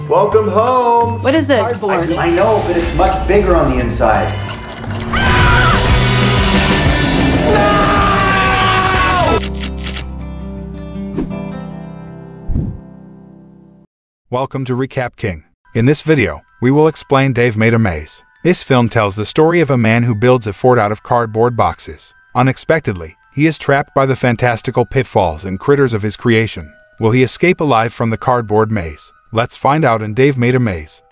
Welcome home! What is this? Cardboard. I know, but it's much bigger on the inside. Welcome to Recap King. In this video, we will explain Dave Made a Maze. This film tells the story of a man who builds a fort out of cardboard boxes. Unexpectedly, he is trapped by the fantastical pitfalls and critters of his creation. Will he escape alive from the cardboard maze? Let's find out in Dave Made a Maze.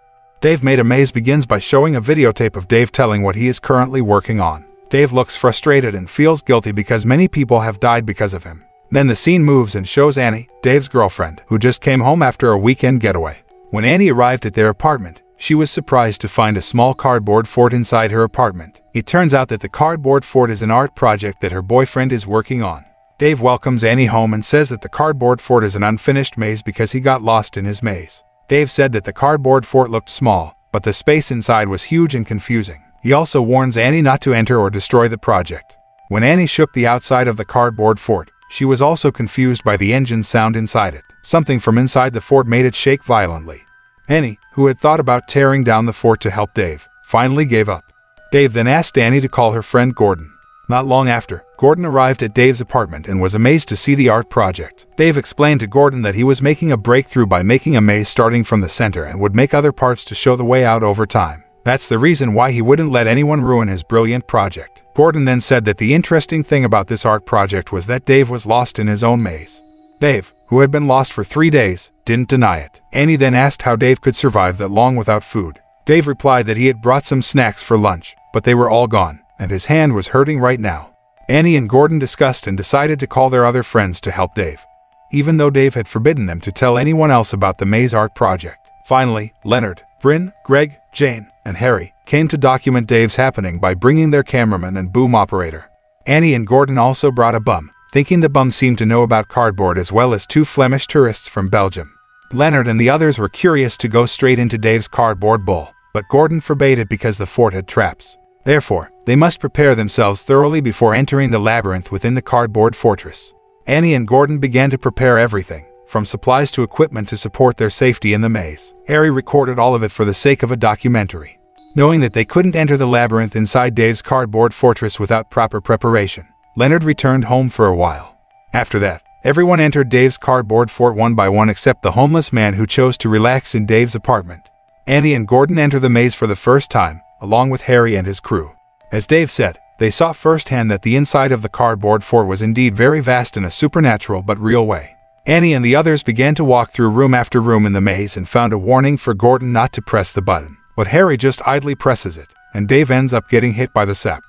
Dave Made a Maze begins by showing a videotape of Dave telling what he is currently working on. Dave looks frustrated and feels guilty because many people have died because of him. Then the scene moves and shows Annie, Dave's girlfriend, who just came home after a weekend getaway. When Annie arrived at their apartment, she was surprised to find a small cardboard fort inside her apartment. It turns out that the cardboard fort is an art project that her boyfriend is working on. Dave welcomes Annie home and says that the cardboard fort is an unfinished maze because he got lost in his maze. Dave said that the cardboard fort looked small, but the space inside was huge and confusing. He also warns Annie not to enter or destroy the project. When Annie shook the outside of the cardboard fort, she was also confused by the engine sound inside it. Something from inside the fort made it shake violently. Annie, who had thought about tearing down the fort to help Dave, finally gave up. Dave then asked Annie to call her friend Gordon. Not long after, Gordon arrived at Dave's apartment and was amazed to see the art project. Dave explained to Gordon that he was making a breakthrough by making a maze starting from the center and would make other parts to show the way out over time. That's the reason why he wouldn't let anyone ruin his brilliant project. Gordon then said that the interesting thing about this art project was that Dave was lost in his own maze. Dave, who had been lost for 3 days, didn't deny it. Annie then asked how Dave could survive that long without food. Dave replied that he had brought some snacks for lunch, but they were all gone, and his hand was hurting right now. Annie and Gordon discussed and decided to call their other friends to help Dave, even though Dave had forbidden them to tell anyone else about the maze art project. Finally, Leonard, Bryn, Greg, Jane, and Harry came to document Dave's happening by bringing their cameraman and boom operator. Annie and Gordon also brought a bum, thinking the bum seemed to know about cardboard as well as 2 Flemish tourists from Belgium. Leonard and the others were curious to go straight into Dave's cardboard bowl, but Gordon forbade it because the fort had traps. Therefore, they must prepare themselves thoroughly before entering the labyrinth within the cardboard fortress. Annie and Gordon began to prepare everything, from supplies to equipment to support their safety in the maze. Harry recorded all of it for the sake of a documentary. Knowing that they couldn't enter the labyrinth inside Dave's cardboard fortress without proper preparation, Leonard returned home for a while. After that, everyone entered Dave's cardboard fort one by one except the homeless man who chose to relax in Dave's apartment. Annie and Gordon enter the maze for the first time, along with Harry and his crew. As Dave said, they saw firsthand that the inside of the cardboard fort was indeed very vast in a supernatural but real way. Annie and the others began to walk through room after room in the maze and found a warning for Gordon not to press the button. But Harry just idly presses it, and Dave ends up getting hit by the sap.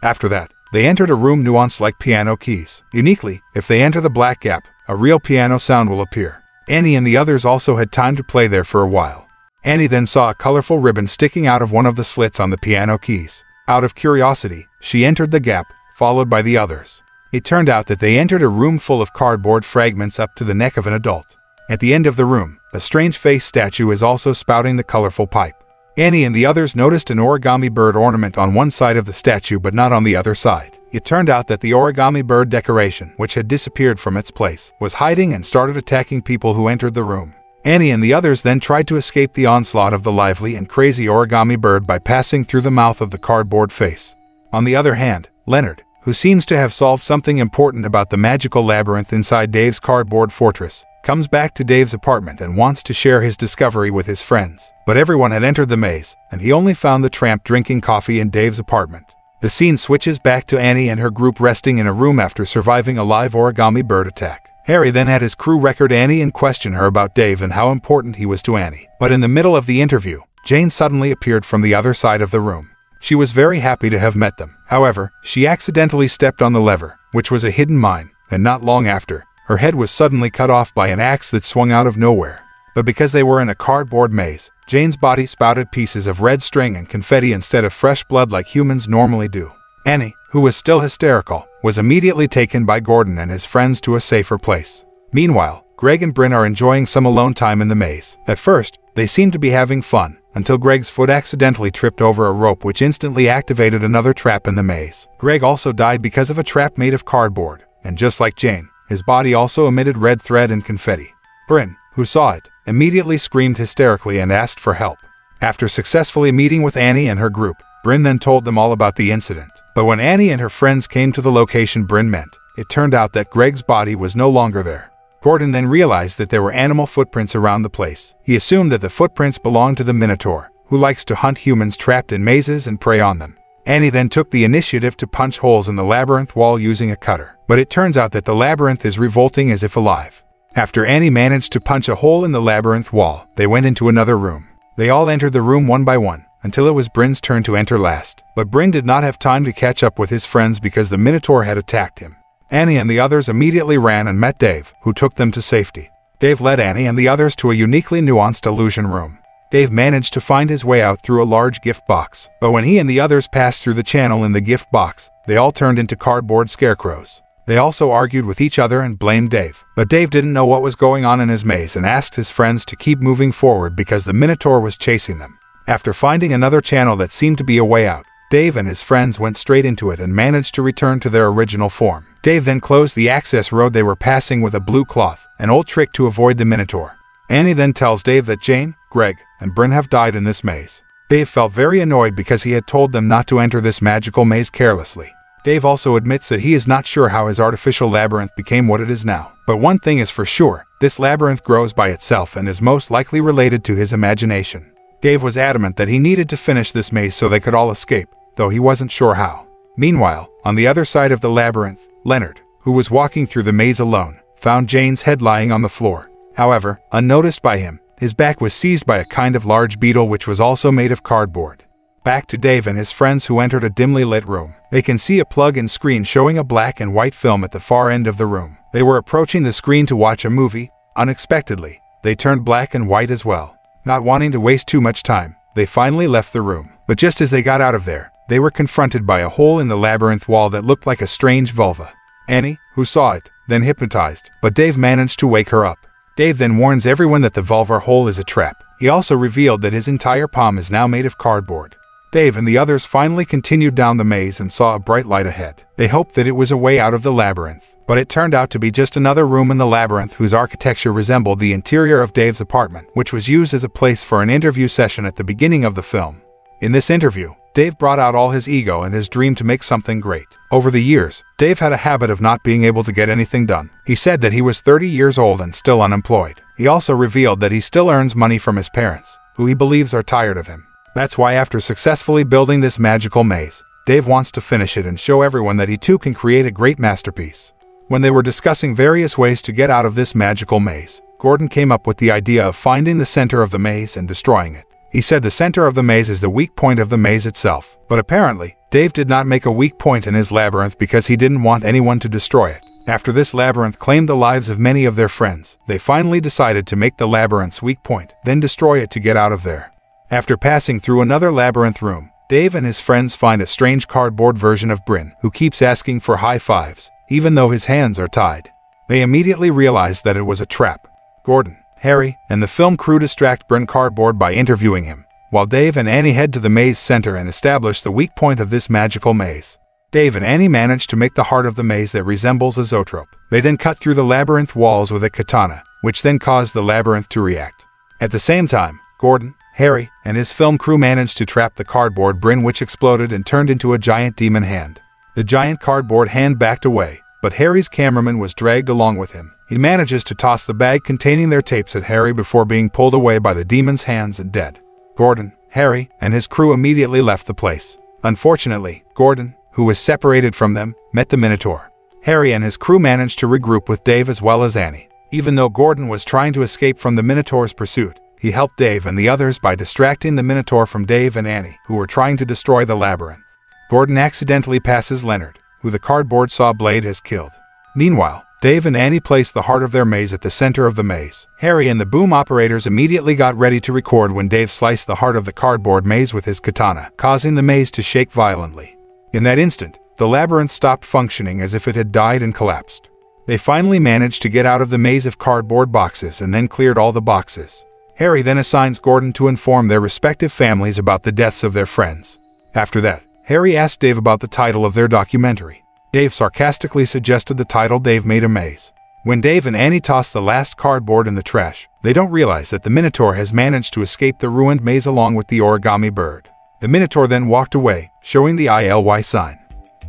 After that, they entered a room nuanced like piano keys. Uniquely, if they enter the black gap, a real piano sound will appear. Annie and the others also had time to play there for a while. Annie then saw a colorful ribbon sticking out of one of the slits on the piano keys. Out of curiosity, she entered the gap, followed by the others. It turned out that they entered a room full of cardboard fragments up to the neck of an adult. At the end of the room, a strange face statue is also spouting the colorful pipe. Annie and the others noticed an origami bird ornament on one side of the statue but not on the other side. It turned out that the origami bird decoration, which had disappeared from its place, was hiding and started attacking people who entered the room. Annie and the others then tried to escape the onslaught of the lively and crazy origami bird by passing through the mouth of the cardboard face. On the other hand, Leonard, who seems to have solved something important about the magical labyrinth inside Dave's cardboard fortress, comes back to Dave's apartment and wants to share his discovery with his friends. But everyone had entered the maze, and he only found the tramp drinking coffee in Dave's apartment. The scene switches back to Annie and her group resting in a room after surviving a live origami bird attack. Harry then had his crew record Annie and question her about Dave and how important he was to Annie. But in the middle of the interview, Jane suddenly appeared from the other side of the room. She was very happy to have met them. However, she accidentally stepped on the lever, which was a hidden mine, and not long after, her head was suddenly cut off by an axe that swung out of nowhere. But because they were in a cardboard maze, Jane's body spouted pieces of red string and confetti instead of fresh blood like humans normally do. Annie, who was still hysterical, was immediately taken by Gordon and his friends to a safer place. Meanwhile, Greg and Bryn are enjoying some alone time in the maze. At first, they seemed to be having fun, until Greg's foot accidentally tripped over a rope which instantly activated another trap in the maze. Greg also died because of a trap made of cardboard, and just like Jane, his body also emitted red thread and confetti. Bryn, who saw it, immediately screamed hysterically and asked for help. After successfully meeting with Annie and her group, Bryn then told them all about the incident. But when Annie and her friends came to the location Bryn meant, it turned out that Greg's body was no longer there. Gordon then realized that there were animal footprints around the place. He assumed that the footprints belonged to the Minotaur, who likes to hunt humans trapped in mazes and prey on them. Annie then took the initiative to punch holes in the labyrinth wall using a cutter, but it turns out that the labyrinth is revolting as if alive. After Annie managed to punch a hole in the labyrinth wall, they went into another room. They all entered the room one by one, until it was Bryn's turn to enter last. But Bryn did not have time to catch up with his friends because the Minotaur had attacked him. Annie and the others immediately ran and met Dave, who took them to safety. Dave led Annie and the others to a uniquely nuanced illusion room. Dave managed to find his way out through a large gift box, but when he and the others passed through the channel in the gift box, they all turned into cardboard scarecrows. They also argued with each other and blamed Dave, but Dave didn't know what was going on in his maze and asked his friends to keep moving forward because the Minotaur was chasing them. After finding another channel that seemed to be a way out, Dave and his friends went straight into it and managed to return to their original form. Dave then closed the access road they were passing with a blue cloth, an old trick to avoid the Minotaur. Annie then tells Dave that Jane, Greg, and Bryn have died in this maze. Dave felt very annoyed because he had told them not to enter this magical maze carelessly. Dave also admits that he is not sure how his artificial labyrinth became what it is now. But one thing is for sure, this labyrinth grows by itself and is most likely related to his imagination. Dave was adamant that he needed to finish this maze so they could all escape, though he wasn't sure how. Meanwhile, on the other side of the labyrinth, Leonard, who was walking through the maze alone, found Jane's head lying on the floor. However, unnoticed by him, his back was seized by a kind of large beetle which was also made of cardboard. Back to Dave and his friends who entered a dimly lit room. They can see a plug-in screen showing a black and white film at the far end of the room. They were approaching the screen to watch a movie. Unexpectedly, they turned black and white as well. Not wanting to waste too much time, they finally left the room. But just as they got out of there, they were confronted by a hole in the labyrinth wall that looked like a strange vulva. Annie, who saw it, then hypnotized, but Dave managed to wake her up. Dave then warns everyone that the vulvar hole is a trap. He also revealed that his entire palm is now made of cardboard. Dave and the others finally continued down the maze and saw a bright light ahead. They hoped that it was a way out of the labyrinth, but it turned out to be just another room in the labyrinth whose architecture resembled the interior of Dave's apartment, which was used as a place for an interview session at the beginning of the film. In this interview, Dave brought out all his ego and his dream to make something great. Over the years, Dave had a habit of not being able to get anything done. He said that he was 30 years old and still unemployed. He also revealed that he still earns money from his parents, who he believes are tired of him. That's why after successfully building this magical maze, Dave wants to finish it and show everyone that he too can create a great masterpiece. When they were discussing various ways to get out of this magical maze, Gordon came up with the idea of finding the center of the maze and destroying it. He said the center of the maze is the weak point of the maze itself. But apparently, Dave did not make a weak point in his labyrinth because he didn't want anyone to destroy it. After this labyrinth claimed the lives of many of their friends, they finally decided to make the labyrinth's weak point, then destroy it to get out of there. After passing through another labyrinth room, Dave and his friends find a strange cardboard version of Bryn, who keeps asking for high fives, even though his hands are tied. They immediately realize that it was a trap. Gordon, Harry, and the film crew distract Bryn cardboard by interviewing him, while Dave and Annie head to the maze center and establish the weak point of this magical maze. Dave and Annie manage to make the heart of the maze that resembles a zoetrope. They then cut through the labyrinth walls with a katana, which then caused the labyrinth to react. At the same time, Gordon, Harry, and his film crew managed to trap the cardboard Bryn, which exploded and turned into a giant demon hand. The giant cardboard hand backed away, but Harry's cameraman was dragged along with him. He manages to toss the bag containing their tapes at Harry before being pulled away by the demon's hands and dead. Gordon, Harry, and his crew immediately left the place. Unfortunately, Gordon, who was separated from them, met the Minotaur. Harry and his crew managed to regroup with Dave as well as Annie. Even though Gordon was trying to escape from the Minotaur's pursuit, he helped Dave and the others by distracting the Minotaur from Dave and Annie, who were trying to destroy the labyrinth. Gordon accidentally passes Leonard, who the cardboard saw blade has killed. Meanwhile, Dave and Annie placed the heart of their maze at the center of the maze. Harry and the boom operators immediately got ready to record when Dave sliced the heart of the cardboard maze with his katana, causing the maze to shake violently. In that instant, the labyrinth stopped functioning as if it had died and collapsed. They finally managed to get out of the maze of cardboard boxes and then cleared all the boxes. Harry then assigns Gordon to inform their respective families about the deaths of their friends. After that, Harry asked Dave about the title of their documentary. Dave sarcastically suggested the title Dave Made a Maze. When Dave and Annie toss the last cardboard in the trash, they don't realize that the Minotaur has managed to escape the ruined maze along with the origami bird. The Minotaur then walked away, showing the ILY sign.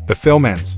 The film ends.